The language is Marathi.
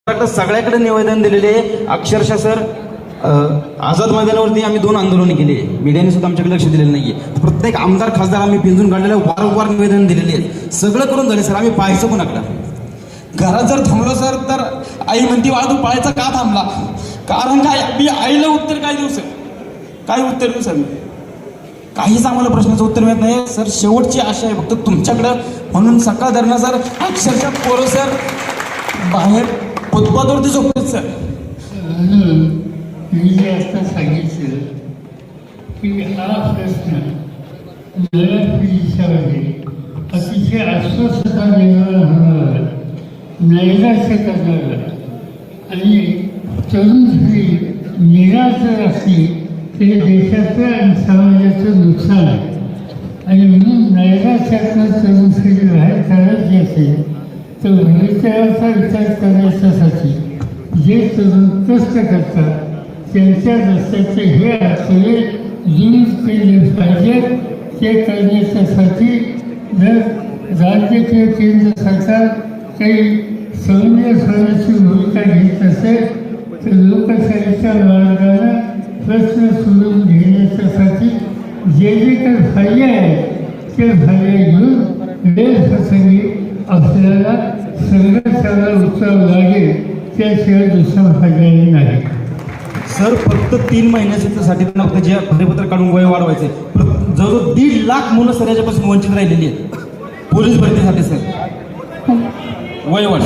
सगळ्याकडे निवेदन दिलेले अक्षरशः सर आझाद मैदानावरती आम्ही 2 आंदोलने केली. मीडियाने सुद्धा आमच्याकडे लक्ष दिलेलं नाहीये. प्रत्येक आमदार खासदार आम्ही पिंजून काढलेले वारंवार निवेदन दिलेले आहेत. सगळं करून झाले सर. आम्ही पाहायचं कोणाकडं? घरात जर थांबलो सर तर आई म्हणती वाळू पाळायचा का थांबला? कारण काय? मी आईला उत्तर काय देऊ सर? काय उत्तर देऊ सर? काहीच आम्हाला प्रश्नाचं उत्तर मिळत नाही सर. शेवटची आशा आहे फक्त तुमच्याकडं. म्हणून सकाळ धरणं सर अक्षरशः पोरं सर बाहेर फुटपाथवरती झोपतात सर. मी जे आता सांगितलं की हा प्रश्न नगरपरिषदेमध्ये अतिशय अस्वस्थता निर्माण होणार, नैराश्य करणार आणि तरुण पिढी निराश असली ते देशाचं आणि समाजाचं नुकसान आहे. आणि म्हणून नैराश्यातनं तरुण पिढी बाहेर काढायची असेल तर भविष्याचा विचार करण्यासाठी जे तरुण कष्ट करतात त्यांच्या रस्त्याचे हे अडथळे दूर केले पाहिजेत. ते करण्यासाठी जर राज्य किंवा केंद्र सरकार काही समन्वय करण्याची भूमिका घेत असेल तर लोकशाहीच्या मार्गाने प्रश्न सोडून घेण्यासाठी जे जे काही पर्याय आहेत ते पर्याय घेऊन वेळप्रसंगी आपल्याला संघर्षाला उतरावं लागेल. त्याशिवाय दुसरा पर्याय नाही सर. फक्त 3 महिन्यासाठी फक्त जे परिपत्र काढून वय वाढवायचे. जवळजवळ 1.5 लाख मुलं सर याच्यापासून वंचित राहिलेली आहेत पोलीस भरतीसाठी सर. वय वाढ